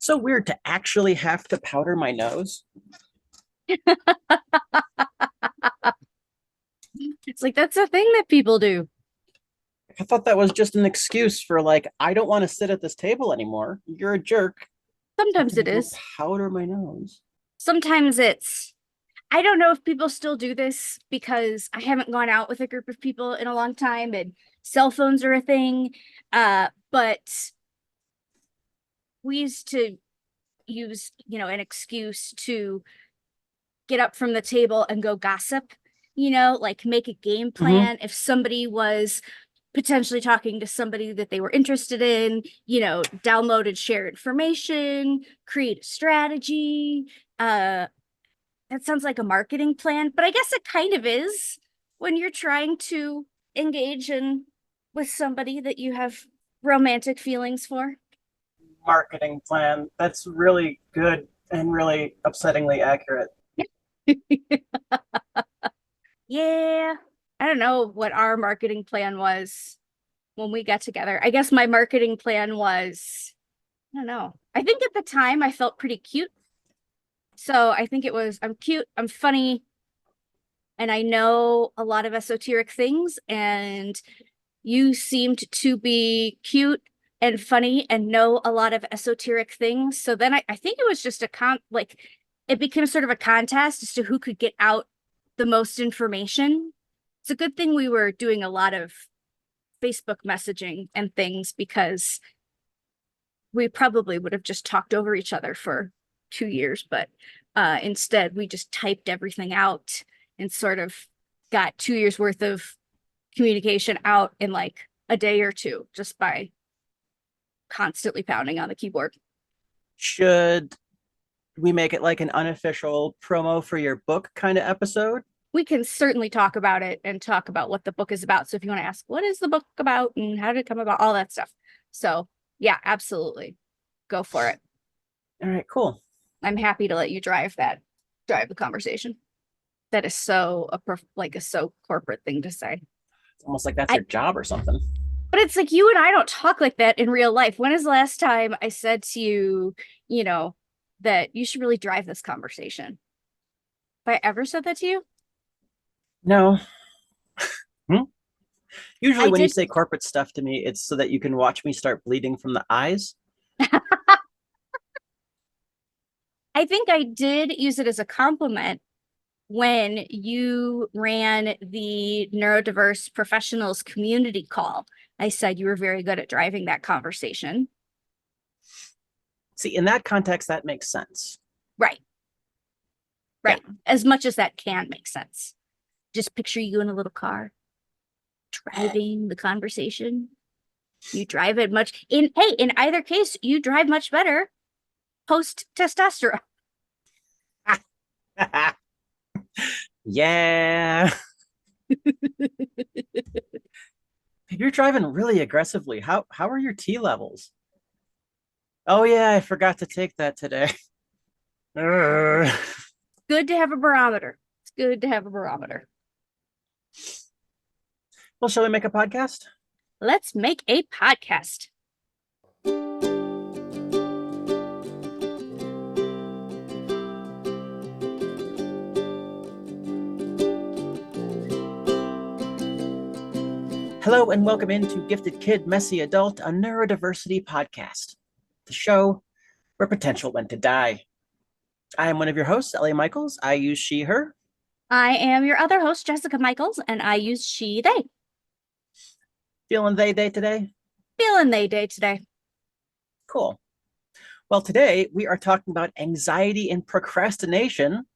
So weird to actually have to powder my nose. It's like that's a thing that people do. I thought that was just an excuse for like, I don't want to sit at this table anymore. You're a jerk. I have to Sometimes it go is. powder my nose. Sometimes it's, I don't know if people still do this because I haven't gone out with a group of people in a long time and cell phones are a thing. But we used to use, an excuse to get up from the table and go gossip, like make a game Hmm. plan. If somebody was potentially talking to somebody that they were interested in, download and share information, create a strategy. That sounds like a marketing plan, but I guess it kind of is when you're trying to engage in with somebody that you have romantic feelings for. Marketing plan. That's really good and really upsettingly accurate. Yeah. I don't know what our marketing plan was when we got together. I guess my marketing plan was, I don't know. I think at the time I felt pretty cute. So I think it was, I'm cute, I'm funny, and I know a lot of esoteric things. And you seemed to be cute and funny and know a lot of esoteric things. So then I think it was just like it became sort of a contest as to who could get out the most information. It's a good thing we were doing a lot of Facebook messaging and things because we probably would have just talked over each other for 2 years, but instead we just typed everything out and sort of got 2 years worth of communication out in like a day or two just by constantly pounding on the keyboard. Should we make it like an unofficial promo for your book kind of episode? We can certainly talk about it and talk about what the book is about. So if you want to ask, what is the book about and how did it come about, all that stuff. So yeah, absolutely. Go for it. All right, cool. I'm happy to let you drive the conversation. That is so like a so corporate thing to say. It's almost like that's I your job or something. But it's like you and I don't talk like that in real life. When is the last time I said to you, you know, that you should really drive this conversation? Have I ever said that to you? No. Hmm? Usually I when you did. say corporate stuff to me, it's so that you can watch me start bleeding from the eyes. I think I did use it as a compliment when you ran the neurodiverse professionals community call. I said you were very good at driving that conversation. See, in that context, that makes sense. Right, Yeah. right. As much as that can make sense. Just picture you in a little car driving the conversation. You drive it much in either case, you drive much better post testosterone. Yeah. You're driving really aggressively. How are your T levels? Oh yeah, I forgot to take that today. Well, Good to have a barometer. It's good to have a barometer. shall we make a podcast? Let's make a podcast. Hello and welcome into Gifted Kid, Messy Adult, a neurodiversity podcast, the show where potential went to die. I am one of your hosts, Ellie Michaels. I use she, her. I am your other host, Jessica Michaels, and I use she, they. Feeling they day today? Feeling they day today. Cool. Well, today we are talking about anxiety and procrastination,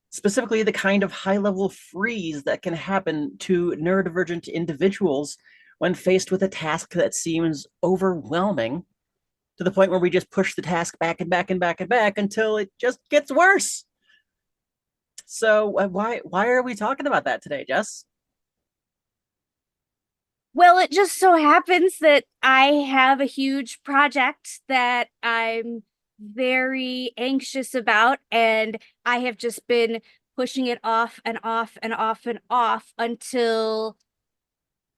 specifically the kind of high level freeze that can happen to neurodivergent individuals when faced with a task that seems overwhelming to the point where we just push the task back and back and back and back until it just gets worse. So why are we talking about that today, Jess? Well, it just so happens that I have a huge project that I'm very anxious about, and I have just been pushing it off and off and off and off until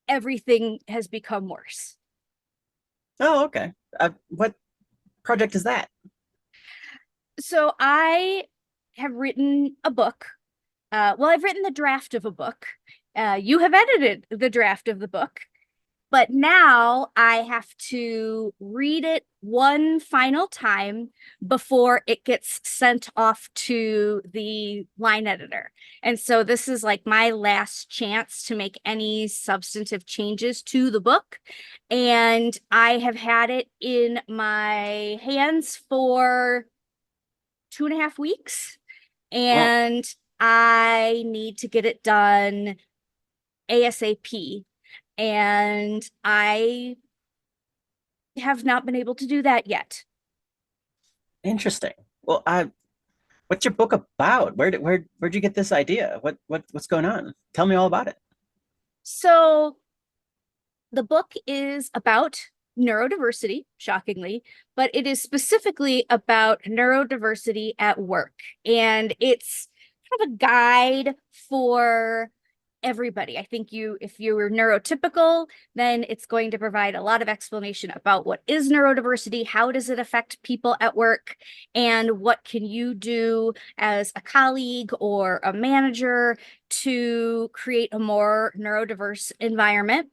everything has become worse. Oh, okay. What project is that? So I have written a book. Well, I've written the draft of a book. You have edited the draft of the book. But now I have to read it one final time before it gets sent off to the line editor. And so this is like my last chance to make any substantive changes to the book. And I have had it in my hands for 2.5 weeks. Well, And I need to get it done ASAP. And I have not been able to do that yet. interesting. Well, what's your book about? Where'd you get this idea? What's going on? Tell me all about it. So the book is about neurodiversity, shockingly, but it is specifically about neurodiversity at work. And it's kind of a guide for everybody. I think if you were neurotypical, then it's going to provide a lot of explanation about what is neurodiversity, how does it affect people at work, and what can you do as a colleague or a manager to create a more neurodiverse environment.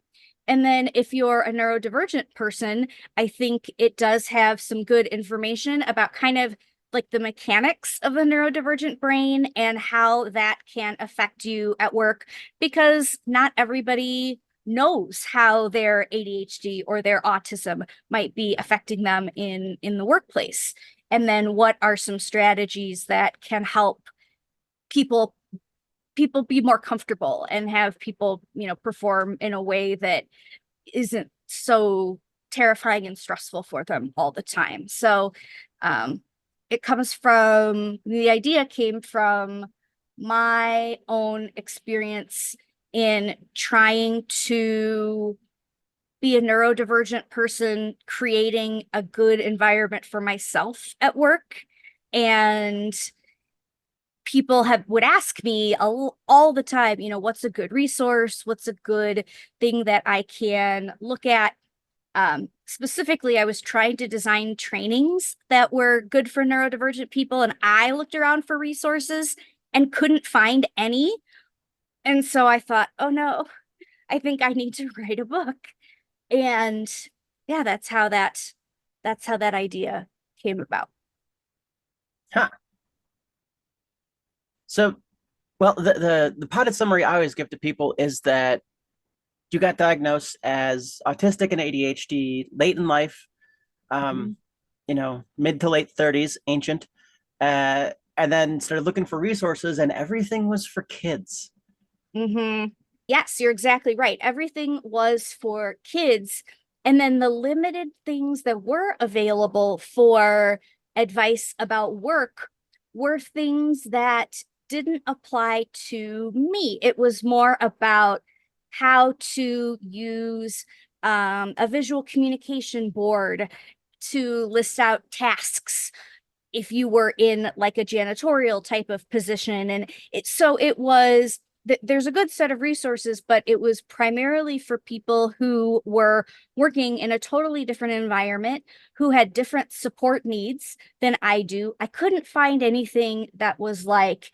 And then if you're a neurodivergent person, I think it does have some good information about kind of like the mechanics of the neurodivergent brain and how that can affect you at work, because not everybody knows how their ADHD or their autism might be affecting them in the workplace. And then what are some strategies that can help people be more comfortable and have people, perform in a way that isn't so terrifying and stressful for them all the time. So the idea came from my own experience in trying to be a neurodivergent person, creating a good environment for myself at work. And people would ask me all the time, what's a good resource? What's a good thing that I can look at? Specifically, I was trying to design trainings that were good for neurodivergent people, and I looked around for resources and couldn't find any. And so I thought, oh no, I think I need to write a book. And yeah, that's how that idea came about. Huh. So, well, the potted summary I always give to people is that you got diagnosed as autistic and ADHD late in life, Mhm. um, mid to late 30s, ancient, and then started looking for resources, and everything was for kids. Yes, you're exactly right. Everything was for kids. And then the limited things that were available for advice about work were things that didn't apply to me. It was more about how to use a visual communication board to list out tasks if you were in like a janitorial type of position. And it was there's a good set of resources, but it was primarily for people who were working in a totally different environment, who had different support needs than I do. I couldn't find anything that was like,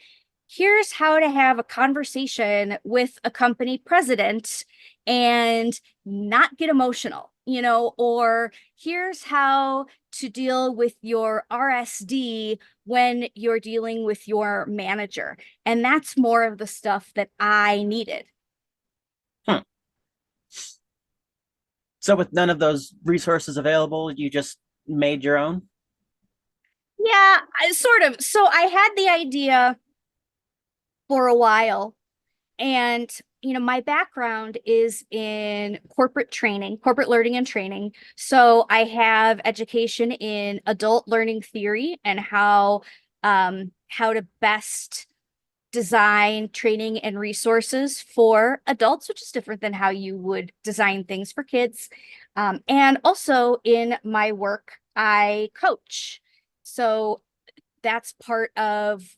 here's how to have a conversation with a company president and not get emotional, or here's how to deal with your RSD when you're dealing with your manager. And that's more of the stuff that I needed. Hmm. So, with none of those resources available, you just made your own? Yeah, sort of. So I had the idea for a while. And, my background is in corporate training, corporate learning and training. So I have education in adult learning theory and how to best design training and resources for adults, which is different than how you would design things for kids. And also in my work, I coach. So that's part of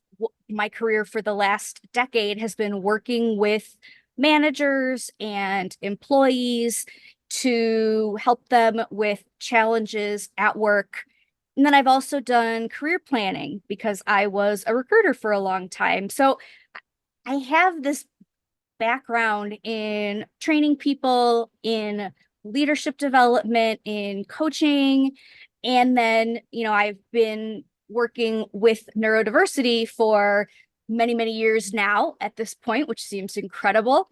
my career for the last decade has been working with managers and employees to help them with challenges at work And then I've also done career planning because I was a recruiter for a long time. So I have this background in training people, in leadership development, in coaching. And then, I've been working with neurodiversity for many, many years now at this point, which seems incredible.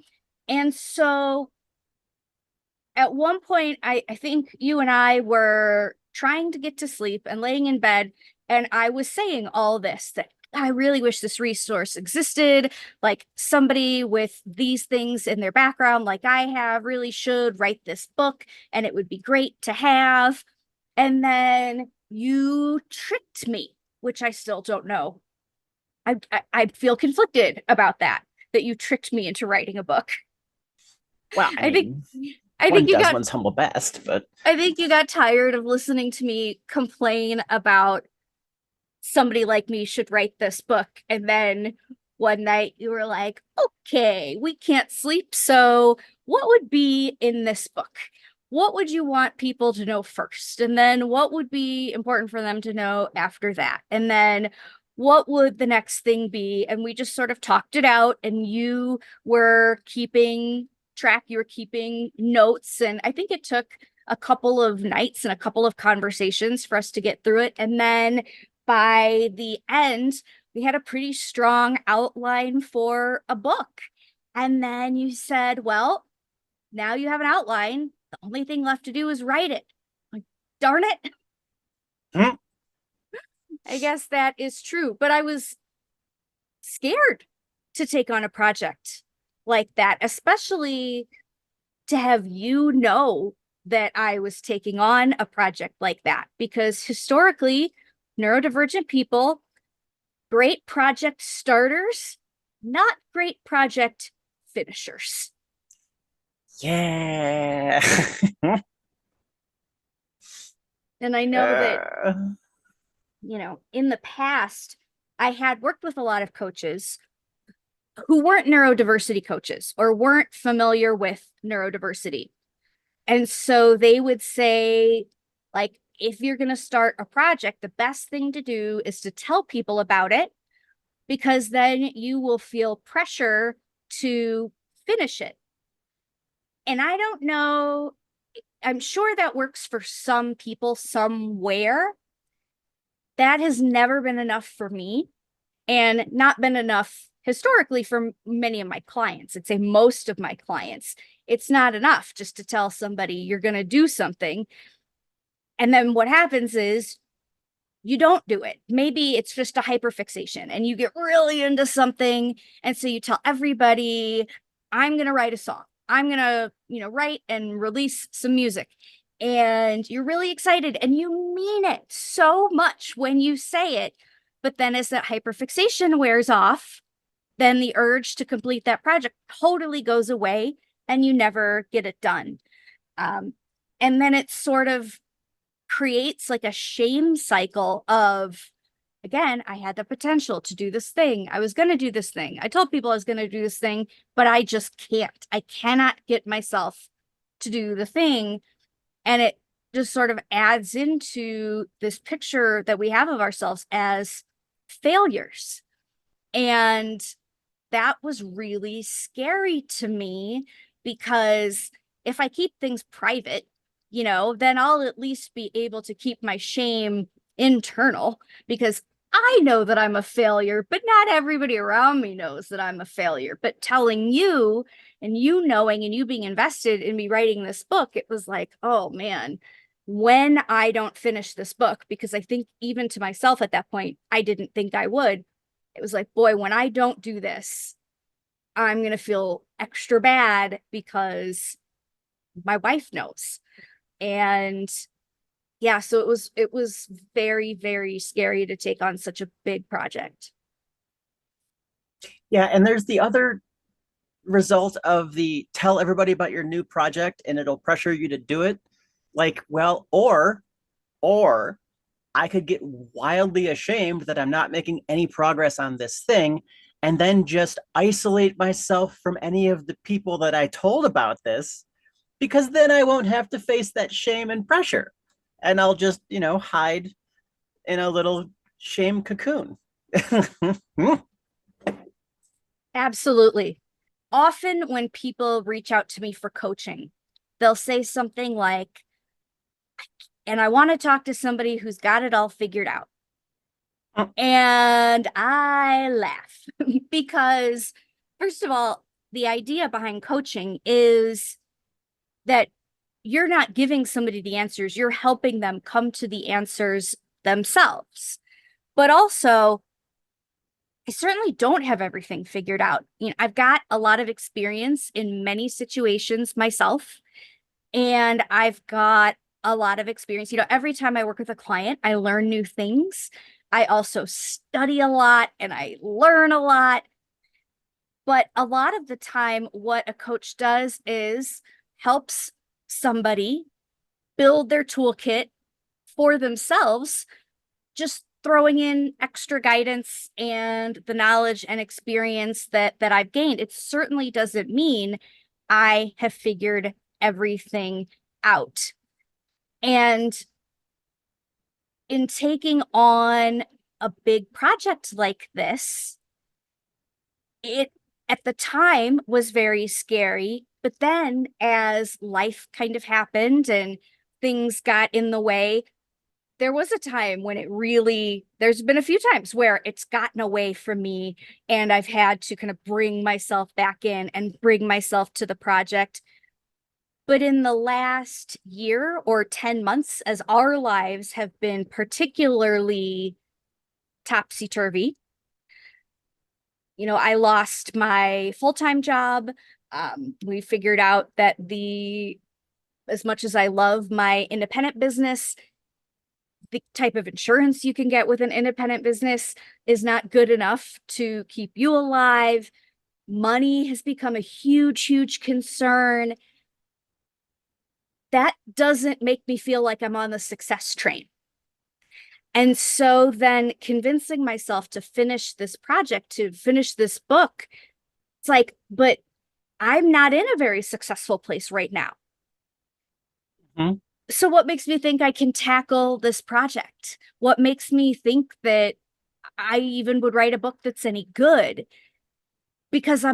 And so at one point, I think you and I were trying to get to sleep and laying in bed, and I was saying all this that I really wish this resource existed. Like somebody with these things in their background, like I have, really should write this book, and it would be great to have. And then you tricked me, which I still don't know. I feel conflicted about that you tricked me into writing a book. Well, I I think mean, I think one you does got one's humble best, but I think you got tired of listening to me complain about somebody like me should write this book. And then one night you were like, okay, we can't sleep. So what would be in this book? What would you want people to know first? And then what would be important for them to know after that? And then what would the next thing be? And we just sort of talked it out, and you were keeping track, you were keeping notes. And I think it took a couple of nights and a couple of conversations for us to get through it. And then by the end, we had a pretty strong outline for a book. And then you said, well, now you have an outline. The only thing left to do is write it. Like, darn it. Hmm. I guess that is true. But I was scared to take on a project like that, especially to have that I was taking on a project like that, because historically, neurodivergent people, great project starters, not great project finishers. yeah. And I know that, uh, in the past, I had worked with a lot of coaches who weren't neurodiversity coaches or weren't familiar with neurodiversity. And so they would say, like, if you're going to start a project, the best thing to do is to tell people about it, because then you will feel pressure to finish it. And I don't know, I'm sure that works for some people somewhere. That has never been enough for me, and not been enough historically for many of my clients. I'd say most of my clients. It's not enough just to tell somebody you're going to do something. And then what happens is you don't do it. Maybe it's just a hyperfixation and you get really into something. And so you tell everybody, I'm going to write a song. I'm going to, write and release some music. And you're really excited and you mean it so much when you say it. But then as that hyperfixation wears off, then the urge to complete that project totally goes away and you never get it done. And then it sort of creates like a shame cycle of, again, I had the potential to do this thing. I was going to do this thing. I told people I was going to do this thing, but I just can't. I cannot get myself to do the thing. And it just sort of adds into this picture that we have of ourselves as failures. And that was really scary to me, because if I keep things private, then I'll at least be able to keep my shame internal, because I know that I'm a failure, but not everybody around me knows that I'm a failure. But telling you, and you knowing, and you being invested in me writing this book, it was like, oh man, when I don't finish this book, because I think even to myself at that point, I didn't think I would. It was like, boy, when I don't do this, I'm going to feel extra bad because my wife knows. And yeah, so it was very, very scary to take on such a big project. yeah, and there's the other result of the tell everybody about your new project and it'll pressure you to do it. Like, well, or I could get wildly ashamed that I'm not making any progress on this thing and then just isolate myself from any of the people that I told about this, because then I won't have to face that shame and pressure. And I'll just, hide in a little shame cocoon. Absolutely. Often when people reach out to me for coaching, they'll say something like, and I want to talk to somebody who's got it all figured out. And I laugh because, first of all, the idea behind coaching is that you're not giving somebody the answers, you're helping them come to the answers themselves. But also, I certainly don't have everything figured out. I've got a lot of experience in many situations myself, and I've got a lot of experience. Every time I work with a client, I learn new things. I also study a lot and I learn a lot. But a lot of the time, what a coach does is helps somebody build their toolkit for themselves, just throwing in extra guidance and the knowledge and experience that I've gained. It certainly doesn't mean I have figured everything out. And in taking on a big project like this, it at the time was very scary. But then as life kind of happened and things got in the way, there was a time when there's been a few times where it's gotten away from me and I've had to kind of bring myself back in and bring myself to the project. But in the last year or 10 months, as our lives have been particularly topsy-turvy, I lost my full-time job. We figured out that as much as I love my independent business, the type of insurance you can get with an independent business is not good enough to keep you alive. Money has become a huge, huge concern. That doesn't make me feel like I'm on the success train. And so then convincing myself to finish this project, to finish this book, it's like, but I'm not in a very successful place right now. Mm-hmm. So what makes me think I can tackle this project? What makes me think that I even would write a book that's any good? Because I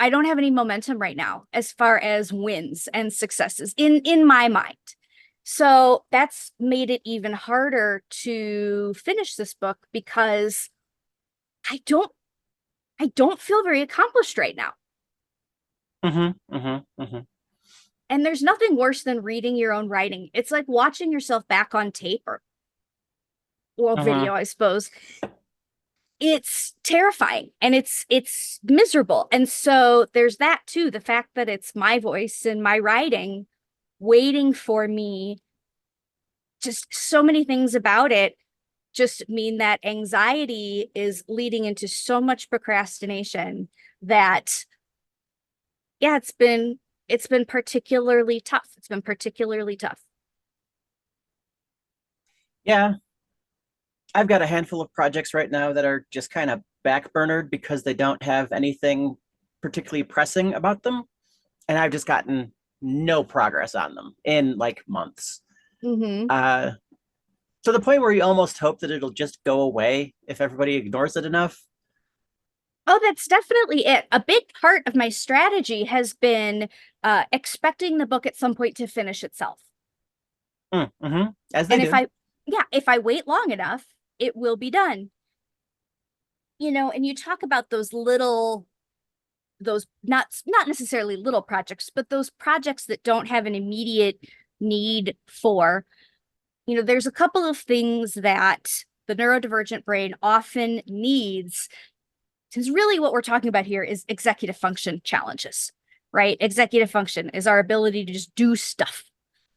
don't have any momentum right now as far as wins and successes in my mind. So that's made it even harder to finish this book because I don't feel very accomplished right now. Mm-hmm. Mm-hmm. Mm-hmm. And there's nothing worse than reading your own writing. It's like watching yourself back on tape or video, I suppose. It's terrifying and it's miserable. And so there's that too, the fact that it's my voice and my writing waiting for me. Just so many things about it just mean that anxiety is leading into so much procrastination that, yeah, it's been particularly tough. It's been particularly tough. Yeah, I've got a handful of projects right now that are just kind of backburnered because they don't have anything particularly pressing about them. And I've just gotten no progress on them in like months. Mm-hmm. To the point where you almost hope that it'll just go away if everybody ignores it enough. Oh, that's definitely it. A big part of my strategy has been expecting the book at some point to finish itself. Mm-hmm. As they And do. if I wait long enough, it will be done. And you talk about those not necessarily little projects, but those projects that don't have an immediate need for, there's a couple of things that the neurodivergent brain often needs. Because really what we're talking about here is executive function challenges, right? Executive function is our ability to just do stuff,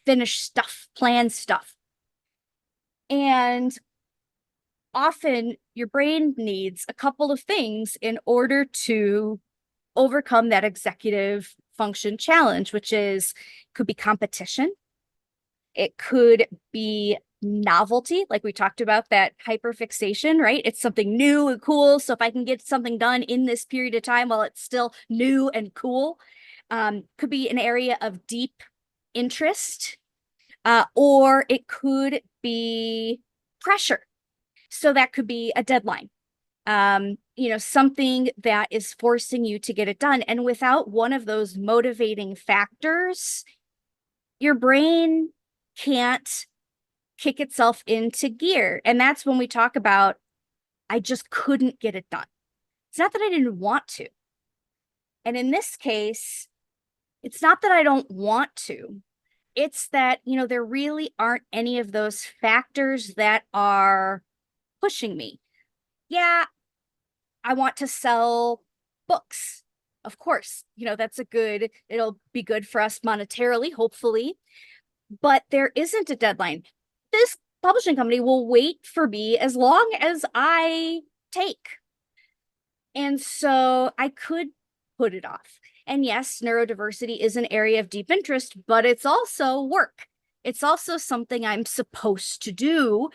finish stuff, plan stuff. And often your brain needs a couple of things in order to overcome that executive function challenge, which could be competition. It could be novelty, like we talked about, that hyperfixation, right? It's something new and cool. So if I can get something done in this period of time while it's still new and cool, could be an area of deep interest. or it could be pressure. So that could be a deadline, something that is forcing you to get it done. And without one of those motivating factors, your brain can't kick itself into gear. And that's when we talk about, I just couldn't get it done. It's not that I didn't want to. And in this case, it's not that I don't want to. It's that, there really aren't any of those factors that are pushing me. Yeah, I want to sell books. Of course, it'll be good for us monetarily, hopefully, but there isn't a deadline. This publishing company will wait for me as long as I take. And so I could put it off. And yes, neurodiversity is an area of deep interest, but it's also work. It's also something I'm supposed to do.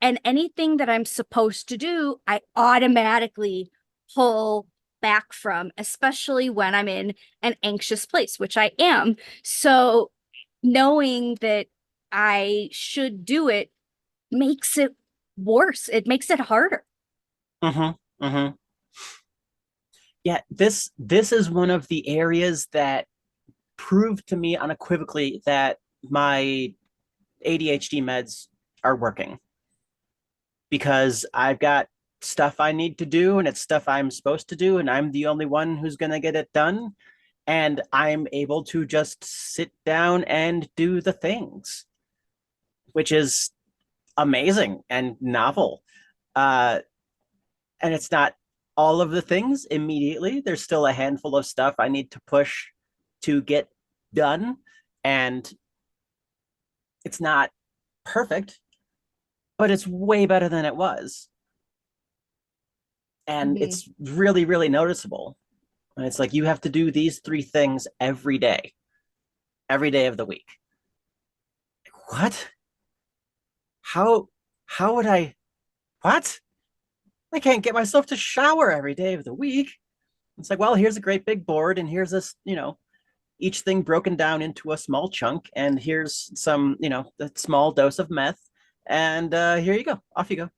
And anything that I'm supposed to do, I automatically pull back from, especially when I'm in an anxious place, which I am. So knowing that I should do it makes it worse. It makes it harder. Mm-hmm. Mm-hmm. Yeah, this is one of the areas that proved to me unequivocally that my ADHD meds are working, because I've got stuff I need to do and it's stuff I'm supposed to do, and I'm the only one who's going to get it done. And I'm able to just sit down and do the things, which is amazing and novel. And it's not all of the things immediately. There's still a handful of stuff I need to push to get done. And it's not perfect, but it's way better than it was. And it's really, really noticeable. And it's like, you have to do these 3 things every day of the week. What? How would I, what? I can't get myself to shower every day of the week. It's like, well, here's a great big board, and here's this, each thing broken down into a small chunk, and here's some, a small dose of meth, and here you go, off you go.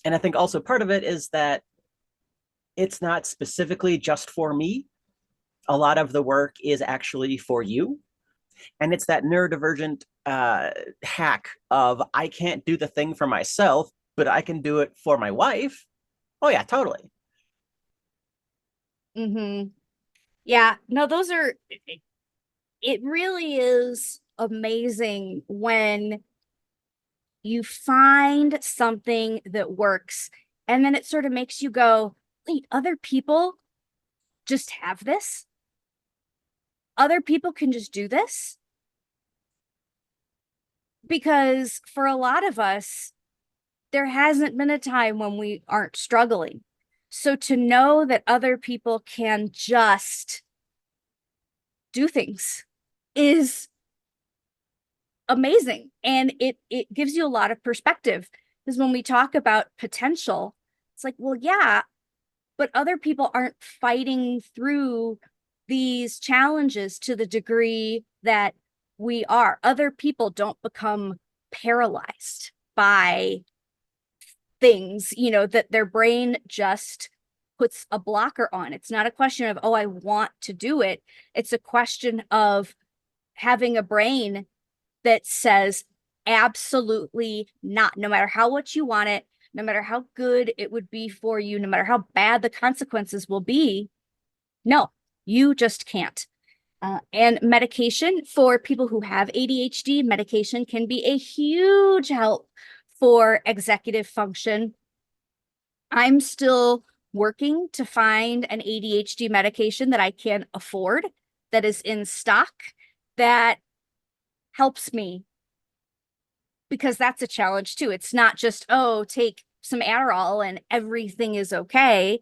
And I think also part of it is that it's not specifically just for me. A lot of the work is actually for you. And it's that neurodivergent hack of, I can't do the thing for myself, but I can do it for my wife. Oh yeah, totally. Yeah, no, it really is amazing when you find something that works, and then it sort of makes you go, wait, other people just have this? Other people can just do this? Because for a lot of us, there hasn't been a time when we aren't struggling. So to know that other people can just do things is amazing. And it gives you a lot of perspective, because when we talk about potential, it's like, well, yeah, but other people aren't fighting through these challenges to the degree that we are. Other people don't become paralyzed by things, that their brain just puts a blocker on. It's not a question of, oh, I want to do it. It's a question of having a brain that says, absolutely not. No matter how much you want it, no matter how good it would be for you, no matter how bad the consequences will be, no, you just can't. And medication for people who have ADHD, medication can be a huge help for executive function. I'm still working to find an ADHD medication that I can afford, that is in stock, that helps me, because that's a challenge too. It's not just, oh, take some Adderall and everything is okay.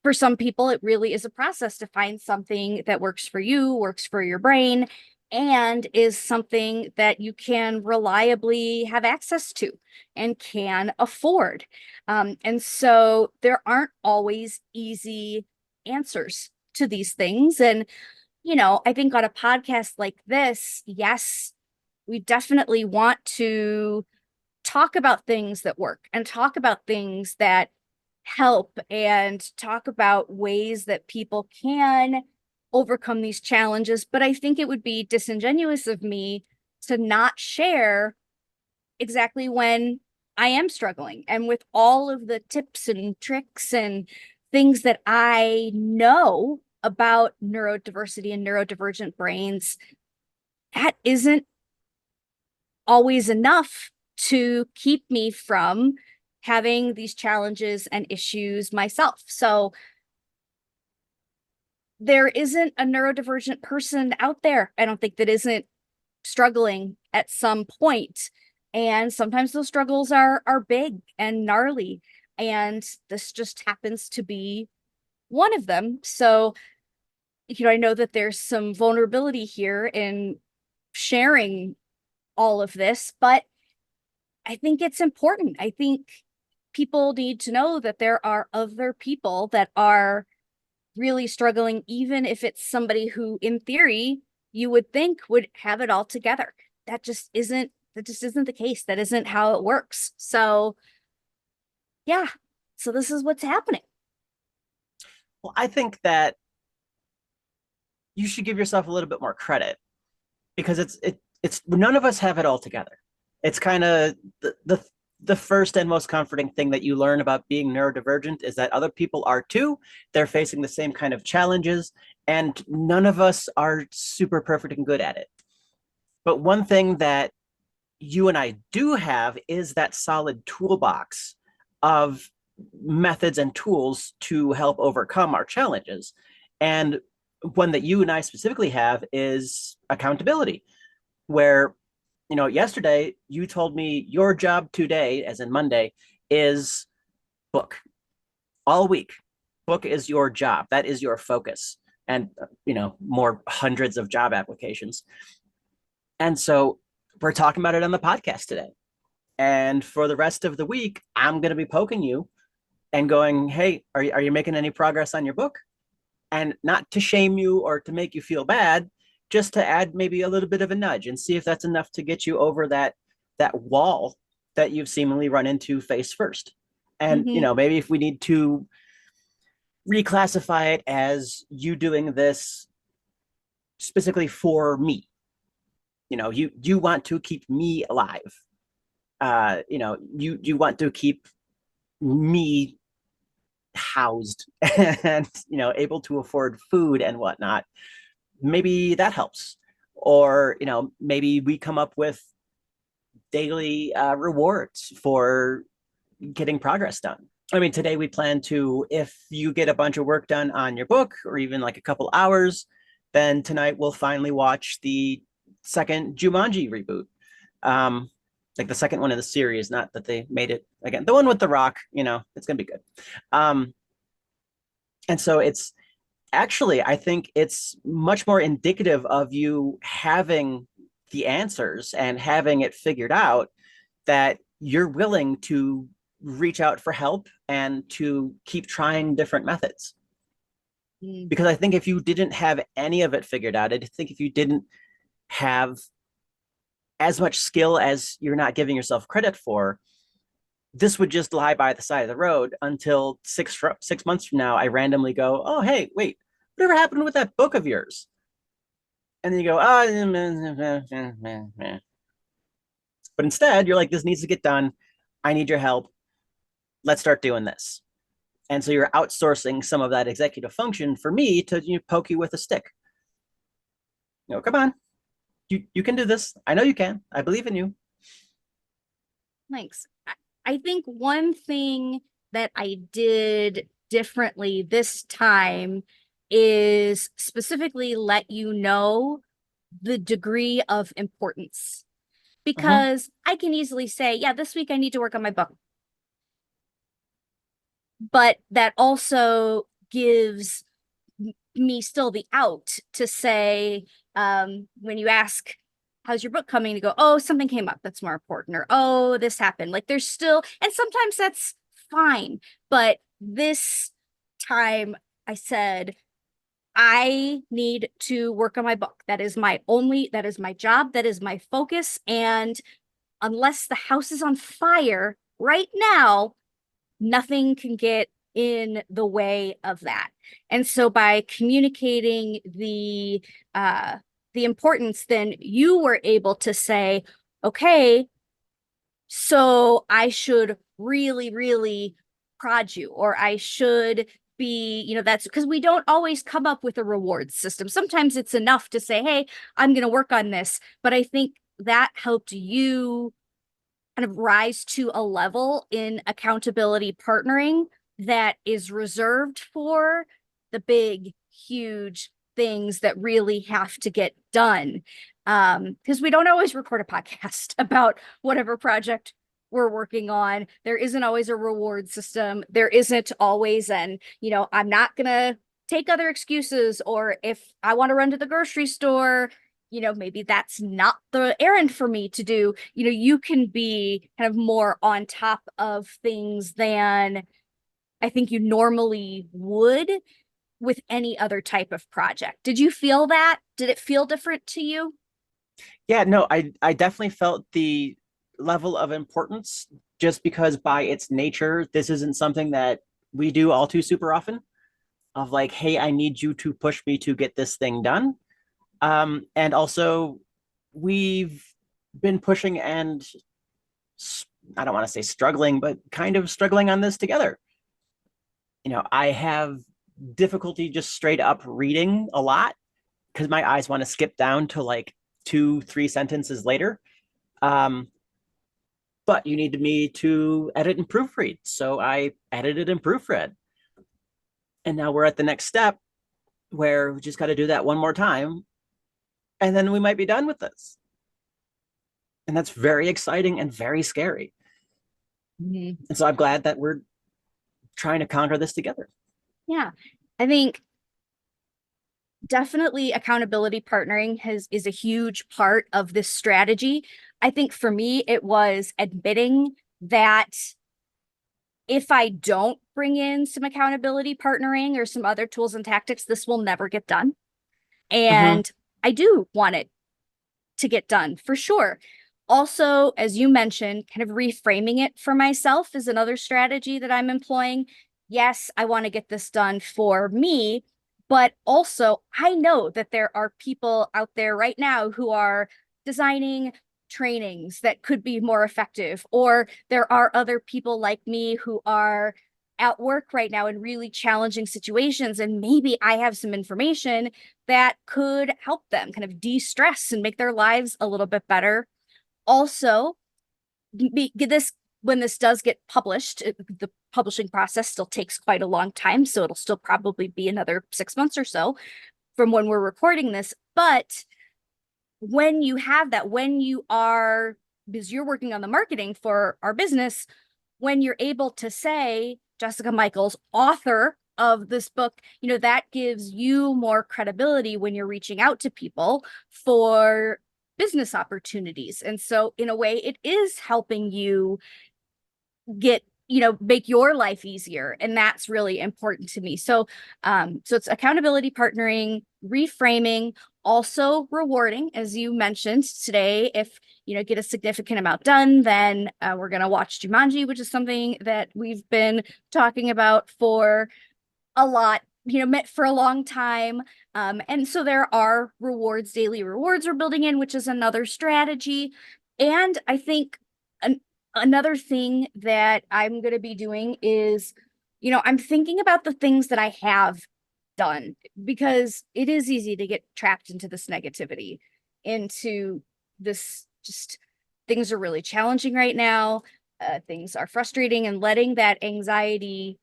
For some people, it really is a process to find something that works for you, works for your brain, and is something that you can reliably have access to and can afford. And so there aren't always easy answers to these things. And, I think on a podcast like this, yes, we definitely want to talk about things that work and talk about things that help and talk about ways that people can overcome these challenges. But I think it would be disingenuous of me to not share exactly when I am struggling and with all of the tips and tricks and things that I know about neurodiversity and neurodivergent brains. That isn't always enough to keep me from having these challenges and issues myself. So there isn't a neurodivergent person out there, I don't think, that isn't struggling at some point. And sometimes those struggles are big and gnarly. And this just happens to be one of them. So, I know that there's some vulnerability here in sharing all of this, but I think it's important. I think people need to know that there are other people that are really struggling, even if it's somebody who, in theory, you would think would have it all together. That just isn't the case. That isn't how it works. So, yeah. So this is what's happening. Well, I think that you should give yourself a little bit more credit because it's none of us have it all together. It's kind of the first and most comforting thing that you learn about being neurodivergent is that other people are too. They're facing the same kind of challenges, and none of us are super perfect and good at it. But one thing that you and I do have is that solid toolbox of methods and tools to help overcome our challenges. And one that you and I specifically have is accountability, where, yesterday you told me your job today, as in Monday, is book all week. Book is your job. That is your focus. And, more hundreds of job applications. And so we're talking about it on the podcast today. And for the rest of the week, I'm going to be poking you and going, hey, are you making any progress on your book? And not to shame you or to make you feel bad, just to add maybe a little bit of a nudge and see if that's enough to get you over that wall that you've seemingly run into face first. And, Mm-hmm. maybe if we need to reclassify it as you doing this specifically for me, you want to keep me alive. You want to keep me housed and able to afford food and whatnot. Maybe that helps. Or maybe we come up with daily rewards for getting progress done. I mean, today we plan to, if you get a bunch of work done on your book or even like a couple hours, then tonight we'll finally watch the second Jumanji reboot. Like the second one in the series, not that they made it again. The one with The Rock, it's gonna be good. And so it's actually, I think it's much more indicative of you having the answers and having it figured out that you're willing to reach out for help and to keep trying different methods. Mm. Because I think if you didn't have any of it figured out, I think if you didn't have as much skill as you're not giving yourself credit for, this would just lie by the side of the road until 6 months from now, I randomly go, oh, hey, wait, whatever happened with that book of yours? And then you go, but instead you're like, this needs to get done. I need your help. Let's start doing this. And so you're outsourcing some of that executive function for me to poke you with a stick. Come on, you can do this. I know you can. I believe in you. Thanks. I think one thing that I did differently this time is specifically let you know the degree of importance. Because I can easily say, yeah, this week I need to work on my book. But that also gives me still the out to say, when you ask, how's your book coming, to go, oh, something came up that's more important, or oh, this happened. Like there's still, and sometimes that's fine. But this time I said, I need to work on my book. That is my job. That is my focus. And unless the house is on fire right now, nothing can get in the way of that. And so by communicating the importance, then you were able to say, okay, so I should really, really prod you, or I should be, that's because we don't always come up with a reward system. Sometimes it's enough to say, hey, I'm going to work on this. But I think that helped you kind of rise to a level in accountability partnering that is reserved for the big, huge things that really have to get done. Because we don't always record a podcast about whatever project we're working on. There isn't always a reward system. There isn't always I'm not going to take other excuses, or if I want to run to the grocery store, maybe that's not the errand for me to do. You can be kind of more on top of things than I think you normally would with any other type of project. Did you feel that? Did it feel different to you? Yeah, no, I definitely felt the level of importance just because by its nature, this isn't something that we do all too super often of like, hey, I need you to push me to get this thing done. And also we've been pushing and I don't want to say struggling, but kind of struggling on this together. I have difficulty just straight up reading a lot because my eyes want to skip down to like 2, 3 sentences later. Um, but you needed me to edit and proofread. So I edited and proofread. And now we're at the next step where we just got to do that one more time. And then we might be done with this. And that's very exciting and very scary. Mm-hmm. And so I'm glad that we're trying to conquer this together. Yeah. I think definitely accountability partnering is a huge part of this strategy. I think for me, it was admitting that if I don't bring in some accountability partnering or some other tools and tactics, this will never get done. And Mm-hmm. I do want it to get done for sure. Also, as you mentioned, kind of reframing it for myself is another strategy that I'm employing. Yes, I want to get this done for me, but also I know that there are people out there right now who are designing trainings that could be more effective, or there are other people like me who are at work right now in really challenging situations, and maybe I have some information that could help them kind of de-stress and make their lives a little bit better. Also, this when this does get published, the publishing process still takes quite a long time, so it'll still probably be another 6 months or so from when we're recording this. But when you have that, because you're working on the marketing for our business, when you're able to say, Jessica Michaels, author of this book, that gives you more credibility when you're reaching out to people for business opportunities. And so in a way, it is helping you make your life easier. And that's really important to me. So it's accountability partnering, reframing, also rewarding, as you mentioned today. If get a significant amount done, then we're going to watch Jumanji, which is something that we've been talking about for a lot, for a long time. And so there are daily rewards we're building in, which is another strategy. And I think another thing that I'm going to be doing is, I'm thinking about the things that I have done, because it is easy to get trapped into this negativity, into this just things are really challenging right now. Things are frustrating, and letting that anxiety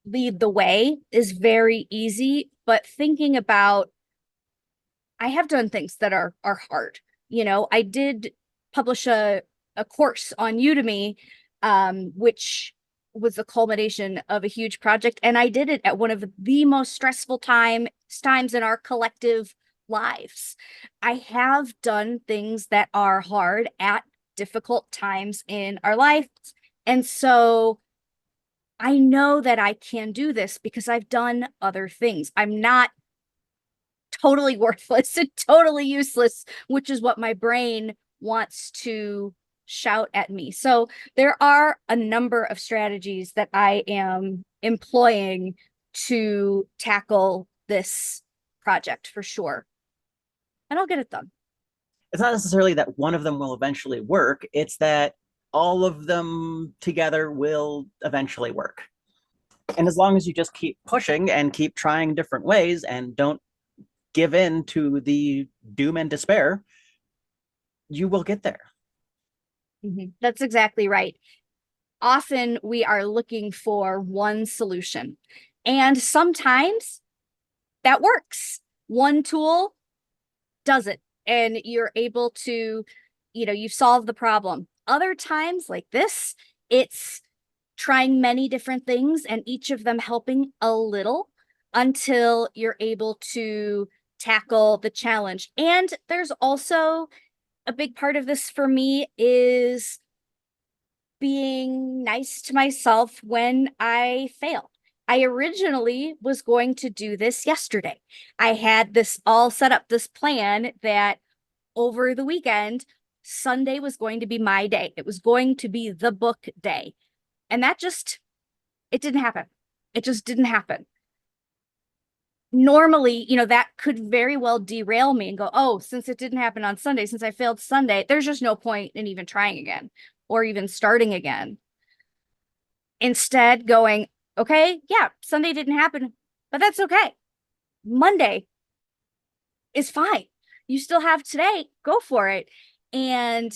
lead the way is very easy. But thinking about, I have done things that are hard. I did publish a course on Udemy, which was the culmination of a huge project. And I did it at one of the most stressful times in our collective lives. I have done things that are hard at difficult times in our lives. And so I know that I can do this because I've done other things. I'm not totally worthless and totally useless, which is what my brain wants to shout at me. So there are a number of strategies that I am employing to tackle this project for sure. And I'll get it done. It's not necessarily that one of them will eventually work, it's that all of them together will eventually work. And as long as you just keep pushing and keep trying different ways and don't give in to the doom and despair, you will get there. That's exactly right. Often we are looking for one solution, and sometimes that works. One tool does it, and you're able to, you solve the problem. Other times, like this, it's trying many different things and each of them helping a little until you're able to tackle the challenge. And there's also a big part of this for me is being nice to myself when I fail. I originally was going to do this yesterday. I had this all set up, this plan that over the weekend, Sunday was going to be my day. It was going to be the book day. And it didn't happen. It just didn't happen. Normally, that could very well derail me and go, oh, since it didn't happen on Sunday, since I failed Sunday, there's just no point in even trying again or even starting again. Instead, going, okay, yeah, Sunday didn't happen, but that's okay. Monday is fine. You still have today, go for it. And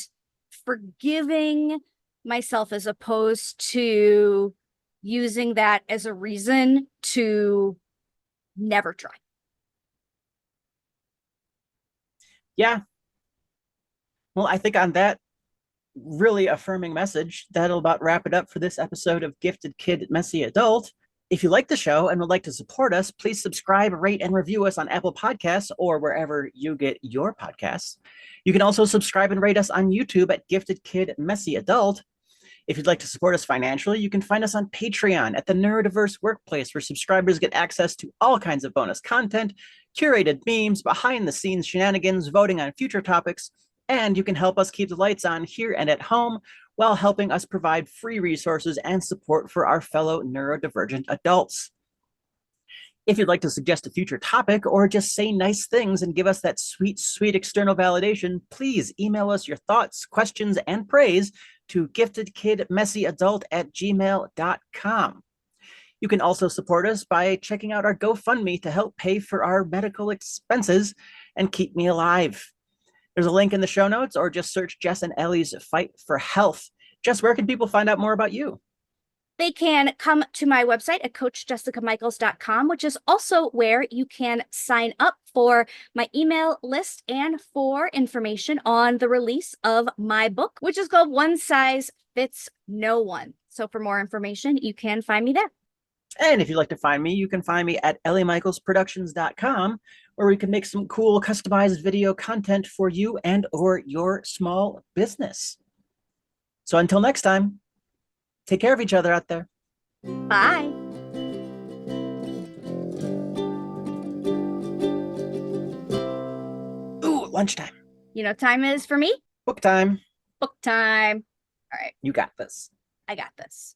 forgiving myself as opposed to using that as a reason to never try. Yeah. Well, I think on that really affirming message, that'll about wrap it up for this episode of Gifted Kid, Messy Adult. If you like the show and would like to support us, please subscribe, rate, and review us on Apple Podcasts or wherever you get your podcasts. You can also subscribe and rate us on YouTube at Gifted Kid, Messy Adult. If you'd like to support us financially, you can find us on Patreon at the Neurodiverse Workplace, where subscribers get access to all kinds of bonus content, curated memes, behind-the-scenes shenanigans, voting on future topics, and you can help us keep the lights on here and at home while helping us provide free resources and support for our fellow neurodivergent adults. If you'd like to suggest a future topic or just say nice things and give us that sweet, sweet external validation, please email us your thoughts, questions, and praise to giftedkidmessyadult@gmail.com. You can also support us by checking out our GoFundMe to help pay for our medical expenses and keep me alive. There's a link in the show notes, or just search Jess and Ellie's Fight for Health. Jess, where can people find out more about you? They can come to my website at coachjessicamichaels.com, which is also where you can sign up for my email list and for information on the release of my book, which is called One Size Fits No One. So for more information, you can find me there. And if you'd like to find me, you can find me at elliemichaelsproductions.com, where we can make some cool customized video content for you and or your small business. So until next time, take care of each other out there. Bye. Ooh, lunchtime. You know what time is for me? Book time. Book time. All right. You got this. I got this.